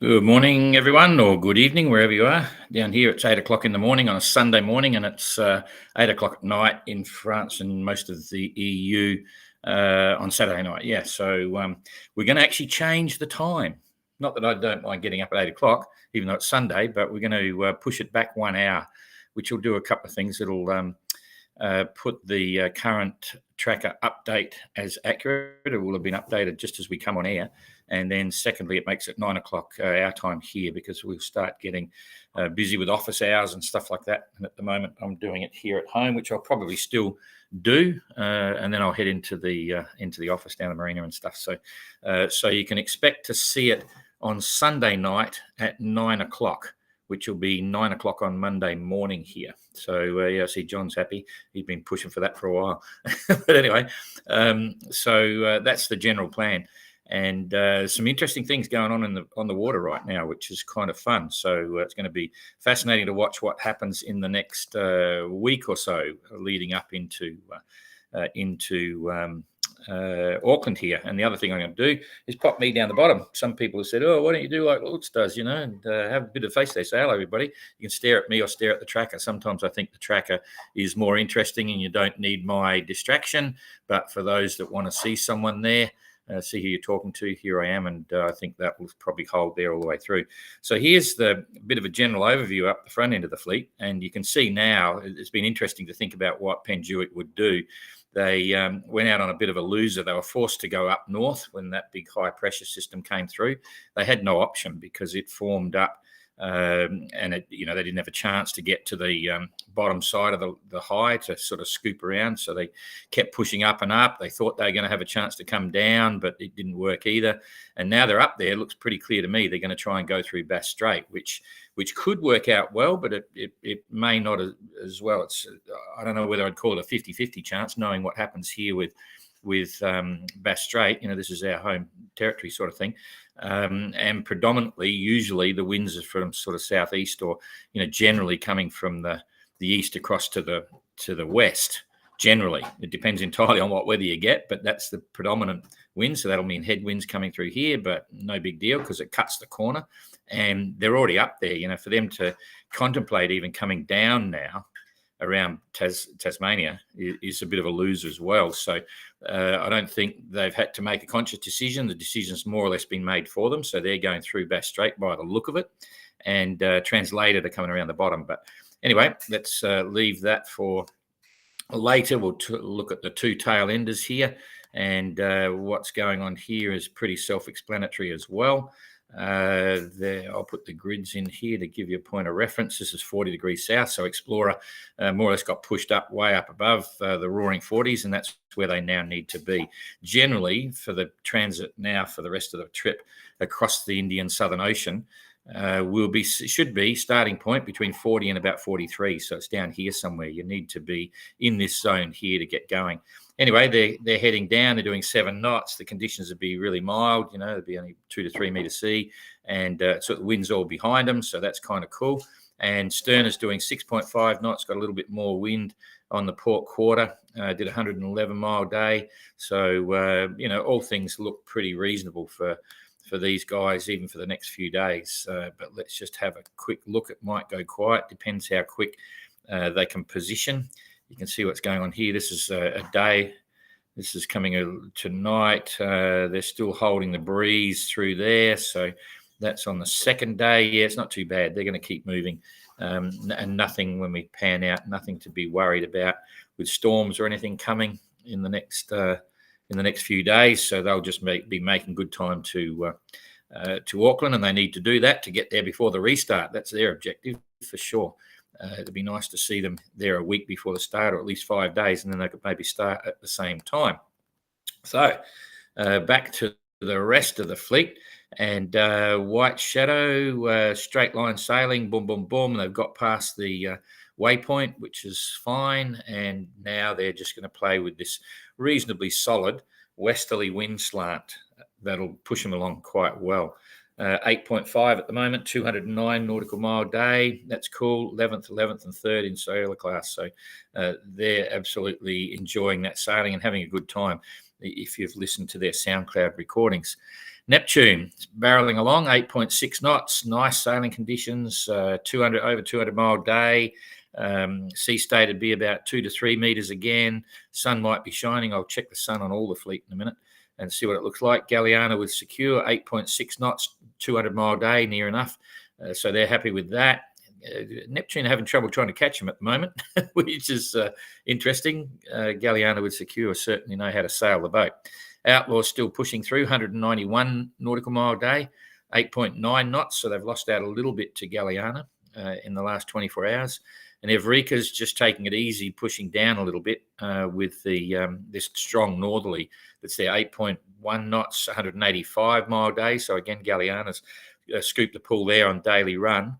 Good morning, everyone, or good evening, wherever you are. Down here, it's 8 o'clock in the morning on a Sunday morning, and it's 8 o'clock at night in France and most of the EU on Saturday night. Yeah, so we're going to actually change the time. Not that I don't mind getting up at 8 o'clock, even though it's Sunday, but we're going to push it back 1 hour, which will do a couple of things. It'll put the current tracker update as accurate. It will have been updated just as we come on air. And then secondly, it makes it 9 o'clock our time here because we'll start getting busy with office hours and stuff like that. And at the moment, I'm doing it here at home, which I'll probably still do. And then I'll head into the office down the marina and stuff. So you can expect to see it on Sunday night at 9 o'clock, which will be 9 o'clock on Monday morning here. So yeah, I see John's happy. He's been pushing for that for a while. But anyway, so that's the general plan. And some interesting things going on the water right now, which is kind of fun. So it's going to be fascinating to watch what happens in the next week or so, leading up into Auckland here. And the other thing I'm going to do is pop me down the bottom. Some people have said, "Oh, why don't you do like Lutz does, and have a bit of face?" They say, "Hello, everybody." You can stare at me or stare at the tracker. Sometimes I think the tracker is more interesting, and you don't need my distraction. But for those that want to see someone there, see who you're talking to, here I am, and I think that will probably hold there all the way through. So here's the bit of a general overview up the front end of the fleet, and you can see now it's been interesting to think about what Penjuic would do. They went out on a bit of a loser. They were forced to go up north when that big high pressure system came through. They had no option because it formed up, and they didn't have a chance to get to the bottom side of the high to sort of scoop around. So they kept pushing up and up. They thought they were going to have a chance to come down, but it didn't work either. And now they're up there. It looks pretty clear to me they're going to try and go through Bass Strait, which could work out well, but it may not as well. I don't know whether I'd call it a 50-50 chance, knowing what happens here with Bass Strait. This is our home territory sort of thing. And predominantly, usually the winds are from sort of southeast or, generally coming from the east across to the west. Generally, it depends entirely on what weather you get, but that's the predominant wind. So that'll mean headwinds coming through here, but no big deal because it cuts the corner. And they're already up there, for them to contemplate even coming down now around Tasmania is a bit of a loser as well. So I don't think they've had to make a conscious decision. The decision's more or less been made for them. So they're going through Bass Strait by the look of it, and translators are coming around the bottom. But anyway, let's leave that for later. We'll look at the two tail enders here, and what's going on here is pretty self-explanatory as well. There, I'll put the grids in here to give you a point of reference. This is 40 degrees south, so Explorer more or less got pushed up way up above the roaring 40s, and that's where they now need to be. Generally, for the transit now for the rest of the trip across the Indian Southern Ocean, should be starting point between 40 and about 43. So it's down here somewhere. You need to be in this zone here to get going. Anyway, they're heading down. They're doing 7 knots. The conditions would be really mild. It'd be only 2 to 3 meter sea, and so the wind's all behind them. So that's kind of cool. And Stern is doing 6.5 knots. Got a little bit more wind on the port quarter. Did 111 mile day. So all things look pretty reasonable for these guys, even for the next few days. But let's just have a quick look. It might go quiet. Depends how quick they can position. You can see what's going on here. This is a day. This is coming tonight. They're still holding the breeze through there. So that's on the second day. Yeah, it's not too bad. They're going to keep moving. And nothing, when we pan out, nothing to be worried about with storms or anything coming in the next few days. So they'll just be making good time to Auckland, and they need to do that to get there before the restart. That's their objective for sure. It'd be nice to see them there a week before the start, or at least 5 days, and then they could maybe start at the same time. So back to the rest of the fleet, and White Shadow, straight line sailing, boom, boom, boom. They've got past the waypoint, which is fine, and now they're just going to play with this reasonably solid westerly wind slant that'll push them along quite well. 8.5 at the moment, 209 nautical mile day. That's cool. 11th, and 3rd in sailor class. So they're absolutely enjoying that sailing and having a good time if you've listened to their SoundCloud recordings. Neptune, barreling along, 8.6 knots, nice sailing conditions, over 200 mile day. Sea state would be about 2 to 3 meters again. Sun might be shining. I'll check the sun on all the fleet in a minute and see what it looks like. Galliana with secure, 8.6 knots, 200-mile day, near enough. So they're happy with that. Neptune are having trouble trying to catch them at the moment, which is interesting. Galliana with secure certainly know how to sail the boat. Outlaw still pushing through, 191 nautical mile day, 8.9 knots. So they've lost out a little bit to Galliana in the last 24 hours. And Evrika's just taking it easy, pushing down a little bit with the this strong northerly that's there, 8.1 knots, 185 mile day. So again, Galliana's scooped the pull there on daily run.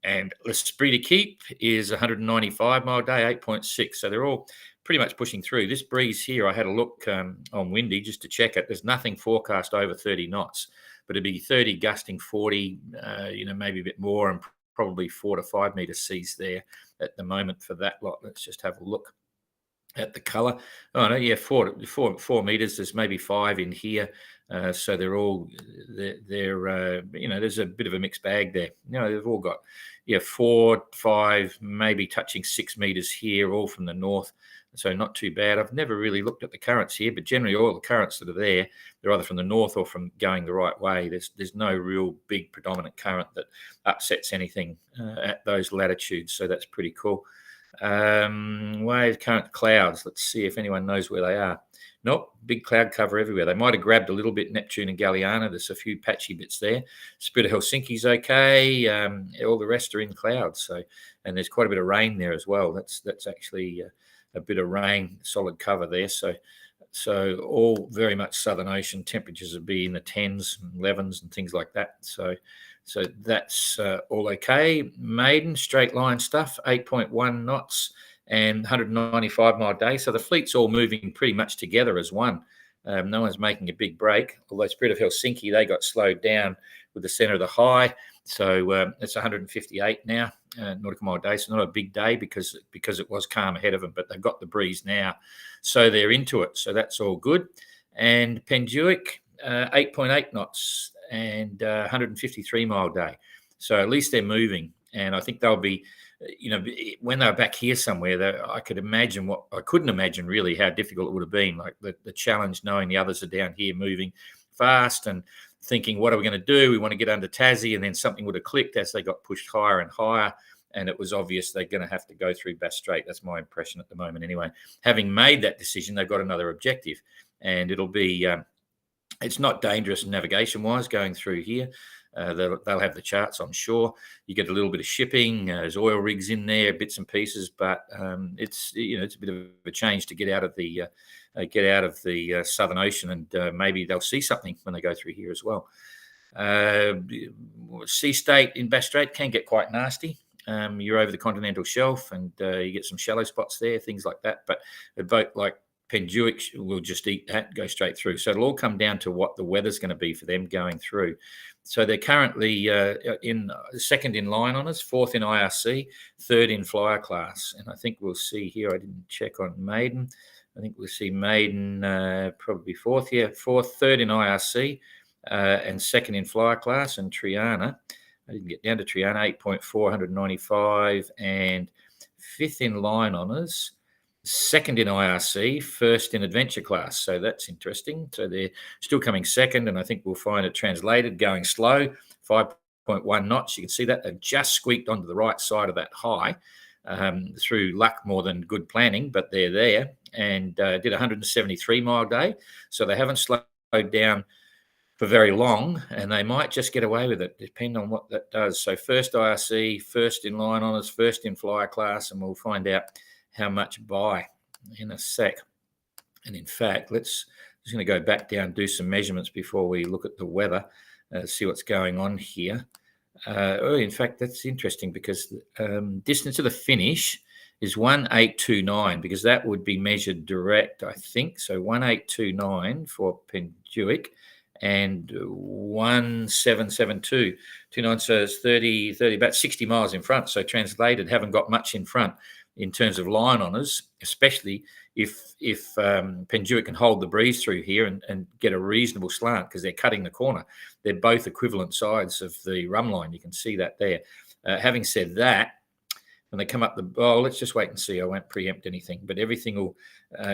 And L'Esprit de Keep is 195 mile day, 8.6. So they're all pretty much pushing through. This breeze here, I had a look on Windy just to check it. There's nothing forecast over 30 knots, but it'd be 30 gusting 40, maybe a bit more, and probably 4 to 5 meter seas there at the moment for that lot. Let's just have a look at the color. Oh no, yeah, 4 meters. There's maybe 5 in here. So they're all, there's a bit of a mixed bag there. They've all got, 4, 5, maybe touching 6 meters here, all from the north. So not too bad. I've never really looked at the currents here, but generally all the currents that are there, they're either from the north or from going the right way. There's no real big predominant current that upsets anything at those latitudes. So that's pretty cool. Wave current clouds. Let's see if anyone knows where they are. Nope, big cloud cover everywhere. They might have grabbed a little bit Neptune and Galliana. There's a few patchy bits there. Spirit of Helsinki's okay. All the rest are in clouds. So, and there's quite a bit of rain there as well. That's actually a bit of rain, solid cover there. So all very much Southern Ocean. Temperatures would be in the 10s and 11s and things like that. So that's all okay. Maiden, straight line stuff, 8.1 knots and 195 mile day. So the fleet's all moving pretty much together as one. No one's making a big break. Although Spirit of Helsinki, they got slowed down with the center of the high. So it's 158 now, nautical mile day. So not a big day because it was calm ahead of them, but they've got the breeze now. So they're into it. So that's all good. And Penduic, 8.8 knots and 153 mile day. So at least they're moving. And I think they'll be, when they're back here somewhere, I couldn't imagine really how difficult it would have been. Like the challenge, knowing the others are down here moving fast and thinking, what are we going to do? We want to get under Tassie, and then something would have clicked as they got pushed higher and higher. And it was obvious they're going to have to go through Bass Strait. That's my impression at the moment anyway. Having made that decision, they've got another objective, and it'll be, it's not dangerous navigation-wise going through here. They'll have the charts, I'm sure. You get a little bit of shipping. There's oil rigs in there, bits and pieces, but it's a bit of a change to get out of the Southern Ocean, and maybe they'll see something when they go through here as well. Sea state in Bass Strait can get quite nasty. You're over the continental shelf, and you get some shallow spots there, things like that. But a boat like Penduic will just eat that, go straight through. So it'll all come down to what the weather's going to be for them going through. So they're currently in second in line on us, fourth in IRC, third in flyer class. And I think we'll see here, I didn't check on Maiden. I think we'll see Maiden probably fourth, third in IRC and second in flyer class. And Triana, I didn't get down to Triana, 8.4, 195, and fifth in line on us. Second in IRC, first in adventure class. So that's interesting. So they're still coming second, and I think we'll find it translated going slow, 5.1 knots. You can see that they've just squeaked onto the right side of that high through luck more than good planning, but they're there, and did 173 mile day. So they haven't slowed down for very long, and they might just get away with it, depending on what that does. So first IRC, first in line on us, first in flyer class, and we'll find out how much by in a sec. And in fact, just going to go back down, do some measurements before we look at the weather, see what's going on here. In fact, that's interesting because distance to the finish is 1829, because that would be measured direct, I think. So 1829 for Penduic and 1772. 29 says 30, about 60 miles in front. So translated, haven't got much in front in terms of line honours, especially if Penduic can hold the breeze through here and get a reasonable slant because they're cutting the corner. They're both equivalent sides of the run line. You can see that there. Having said that, when they come up let's just wait and see. I won't preempt anything, but everything will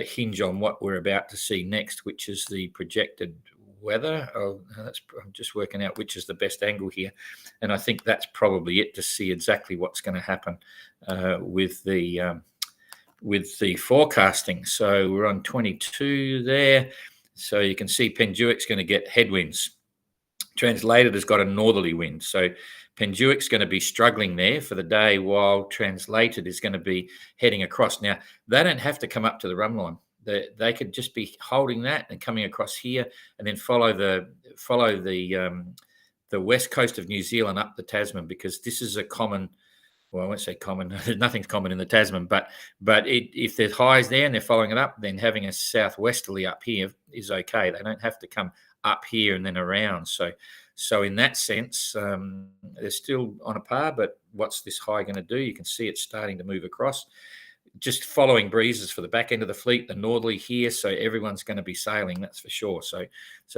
hinge on what we're about to see next, which is the projected weather. I'm just working out which is the best angle here, and I think that's probably it to see exactly what's going to happen with the forecasting. So we're on 22 there, so you can see Penduic's going to get headwinds. Translated has got a northerly wind, so Penduic's going to be struggling there for the day, while Translated is going to be heading across. Now, they don't have to come up to the run line. They could just be holding that and coming across here, and then follow the west coast of New Zealand up the Tasman, because this is a common. Well, I won't say common. Nothing's common in the Tasman, but if there's highs there and they're following it up, then having a southwesterly up here is okay. They don't have to come up here and then around. So in that sense, they're still on a par. But what's this high going to do? You can see it's starting to move across. Just following breezes for the back end of the fleet, the northerly here, so everyone's going to be sailing, that's for sure. So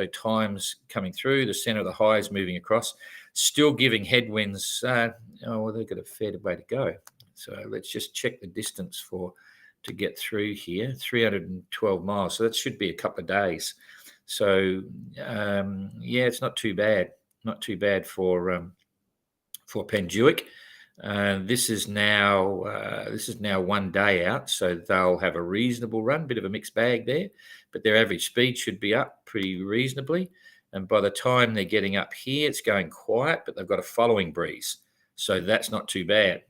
time's coming through, the centre of the high is moving across, still giving headwinds. They've got a fair way to go. So let's just check the distance to get through here, 312 miles. So that should be a couple of days. So it's not too bad. Not too bad for Penduic. This is now 1 day out, so they'll have a reasonable run. Bit of a mixed bag there, but their average speed should be up pretty reasonably. And by the time they're getting up here, it's going quiet, but they've got a following breeze, so that's not too bad.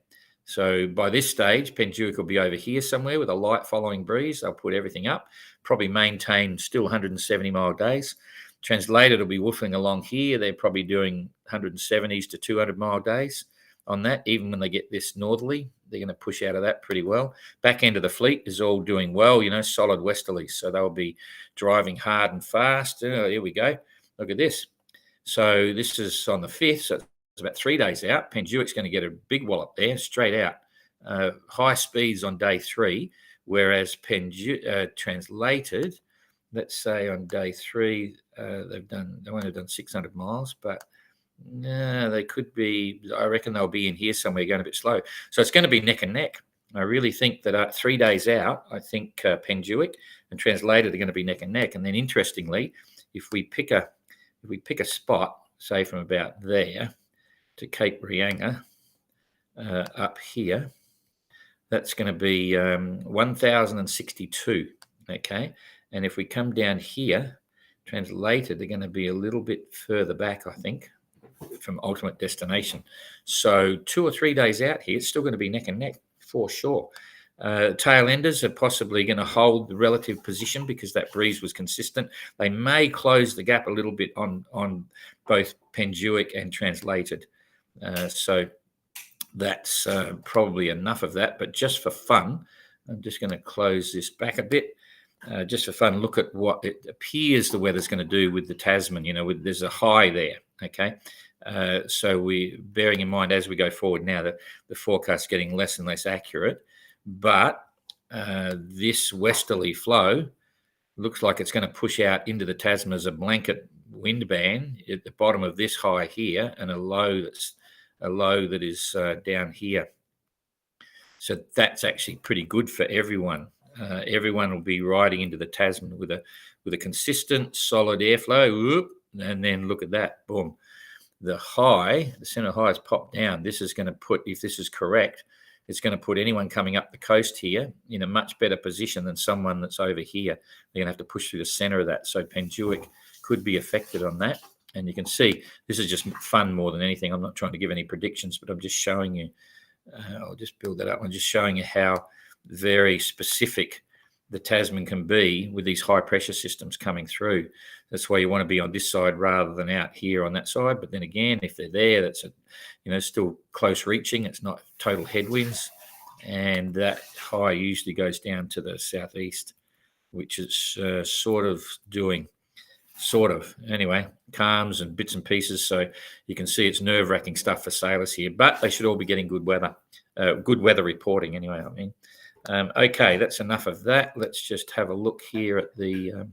So by this stage, Penduic will be over here somewhere with a light following breeze. They'll put everything up, probably maintain still 170-mile days. Translated will be woofing along here. They're probably doing 170s to 200-mile days on that. Even when they get this northerly, they're going to push out of that pretty well. Back end of the fleet is all doing well, solid westerlies. So they'll be driving hard and fast. Here we go. Look at this. So this is on the 5th. So it's about 3 days out. Penduic's going to get a big wallop there, straight out. High speeds on day 3, whereas Translated, let's say on day 3, they've only done 600 miles, but they could be. I reckon they'll be in here somewhere, going a bit slow. So it's going to be neck and neck. I really think that 3 days out, I think Penduic and Translated are going to be neck and neck. And then, interestingly, if we pick a spot, say from about there to Cape Reinga, up here, that's going to be 1,062. Okay, and if we come down here, Translated, they're going to be a little bit further back, I think, from ultimate destination. So 2 or 3 days out here, it's still going to be neck and neck for sure. Tail enders are possibly going to hold the relative position because that breeze was consistent. They may close the gap a little bit on both Penduic and Translated. So that's probably enough of that. But just for fun, I'm just going to close this back a bit. Just for fun, look at what it appears the weather's going to do with the Tasman. There's a high there. Okay, so we bearing in mind as we go forward now that the forecast is getting less and less accurate, but this westerly flow looks like it's going to push out into the Tasman as a blanket wind band at the bottom of this high here, and a low that is down here. So that's actually pretty good for everyone. Everyone will be riding into the Tasman with a consistent, solid airflow. Whoop, and then look at that, boom. The center high has popped down. This is going to put, if this is correct, it's going to put anyone coming up the coast here in a much better position than someone that's over here. They're going to have to push through the center of that. So Penduic could be affected on that. And you can see this is just fun more than anything. I'm not trying to give any predictions, but I'm just showing you. I'll just build that up. I'm just showing you how very specific the Tasman can be with these high pressure systems coming through. That's why you want to be on this side rather than out here on that side. But then again, if they're there, that's still close reaching. It's not total headwinds, and that high usually goes down to the southeast, which is anyway, calms and bits and pieces. So you can see it's nerve-wracking stuff for sailors here, but they should all be getting good weather. good weather reporting anyway. I mean, okay, that's enough of that. Let's just have a look here at the.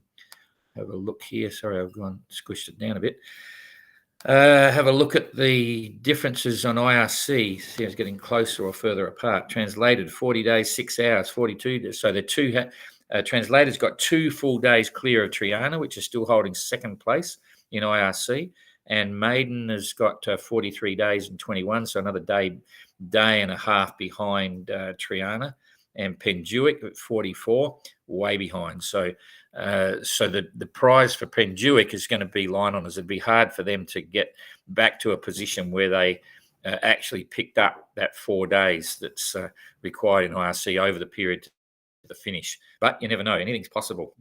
Have a look here. Sorry, I've gone squished it down a bit. Have a look at the differences on IRC. See, it's getting closer or further apart. Translated 40 days, 6 hours, 42 days. So the two translators got 2 full days clear of Triana, which is still holding second place in IRC. And Maiden has got 43 days and 21, so another day and a half behind Triana. And Penduic at 44, way behind. So the prize for Penduic is going to be line honours. It'd be hard for them to get back to a position where they actually picked up that 4 days that's required in IRC over the period to the finish. But you never know. Anything's possible.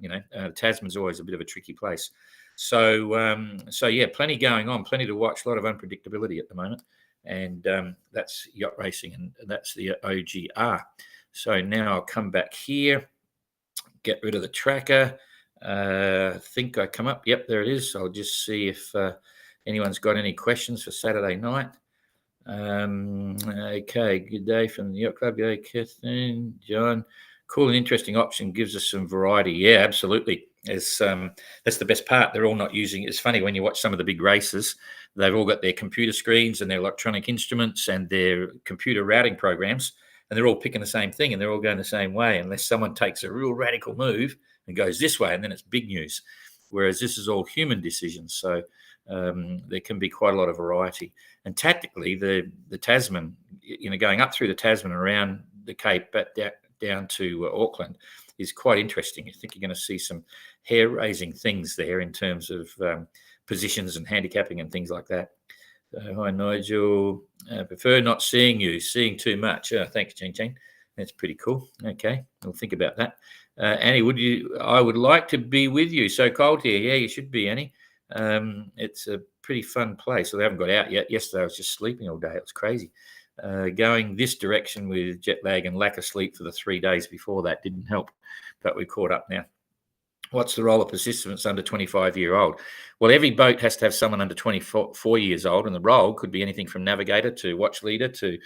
Tasman's always a bit of a tricky place. So yeah, plenty going on, plenty to watch, a lot of unpredictability at the moment. And that's yacht racing, and that's the OGR. So now I'll come back here, get rid of the tracker. I think I come up. Yep, there it is. I'll just see if anyone's got any questions for Saturday night. Okay, good day from the Yacht Club. Good day, Kathleen, John. Cool and interesting option, gives us some variety. Yeah, absolutely. That's the best part. They're all not using it. It's funny when you watch some of the big races, they've all got their computer screens and their electronic instruments and their computer routing programs, and they're all picking the same thing and they're all going the same way, unless someone takes a real radical move and goes this way, and then it's big news. Whereas this is all human decisions. So there can be quite a lot of variety. And tactically, the Tasman, going up through the Tasman, around the Cape, but down to Auckland, is quite interesting. I think you're going to see some hair-raising things there in terms of positions and handicapping and things like that. Hi, Nigel. I prefer not seeing you, seeing too much. Thanks, Ching Ching. That's pretty cool. Okay, we'll think about that. Annie, I would like to be with you. So cold here. Yeah, you should be, Annie. It's a pretty fun place. So they haven't got out yet. Yesterday I was just sleeping all day. It was crazy. Going this direction with jet lag and lack of sleep for the 3 days before that didn't help, but we caught up now. What's the role of participants under 25-year-old? Well, every boat has to have someone under 24 years old, and the role could be anything from navigator to watch leader to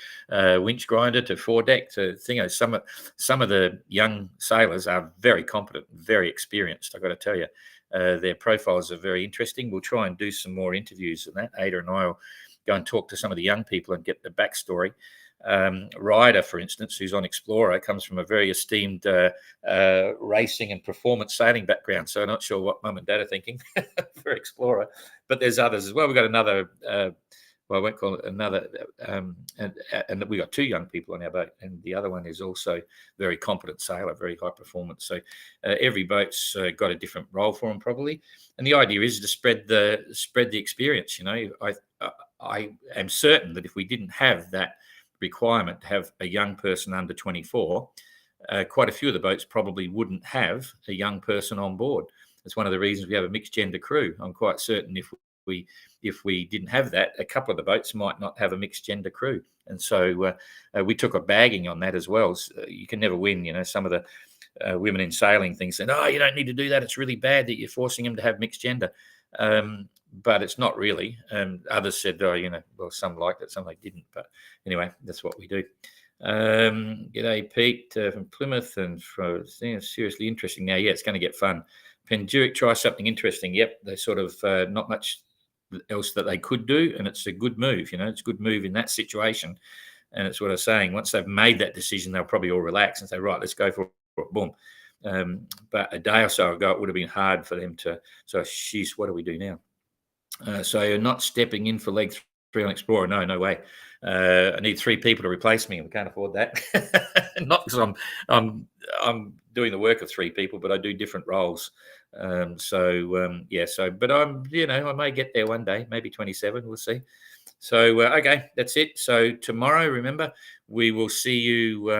winch grinder to foredeck to some of the young sailors are very competent, very experienced. I've got to tell you, their profiles are very interesting. We'll try and do some more interviews on that. Ada and I will go and talk to some of the young people and get the backstory. Ryder, for instance, who's on Explorer, comes from a very esteemed racing and performance sailing background. So I'm not sure what mum and dad are thinking for Explorer, but there's others as well. We've got another, well, I won't call it another, and we've got 2 young people on our boat, and the other one is also very competent sailor, very high performance. So every boat's got a different role for them probably, and the idea is to spread the experience. I am certain that if we didn't have that requirement to have a young person under 24, quite a few of the boats probably wouldn't have a young person on board. It's one of the reasons we have a mixed gender crew. I'm quite certain if we didn't have that, a couple of the boats might not have a mixed gender crew. And so we took a bagging on that as well. So you can never win. Some of the women in sailing things saying, "Oh, you don't need to do that. It's really bad that you're forcing them to have mixed gender." But it's not really. Others said, "Oh, well, some liked it, some they didn't." But anyway, that's what we do. G'day, Pete from Plymouth, and seriously interesting. Now, yeah, it's going to get fun. Penduic, try something interesting. Yep, they sort of not much else that they could do, and it's a good move. It's a good move in that situation. And it's what I was saying. Once they've made that decision, they'll probably all relax and say, "Right, let's go for it." Boom. But a day or so ago, it would have been hard for them to. So, geez, what do we do now? So you're not stepping in for leg 3 on Explorer? No way. I need 3 people to replace me, and we can't afford that. Not because I'm doing the work of 3 people, but I do different roles. But I may get there one day, maybe 27. We'll see. So okay, that's it. So tomorrow, remember, we will see you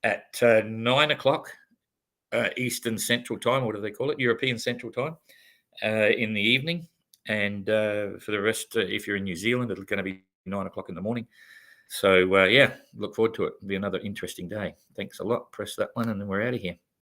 at 9 o'clock Eastern Central Time. What do they call it? European Central Time in the evening. And for the rest, if you're in New Zealand, it's going to be 9 o'clock in the morning. So, look forward to it. It'll be another interesting day. Thanks a lot. Press that one, and then we're out of here.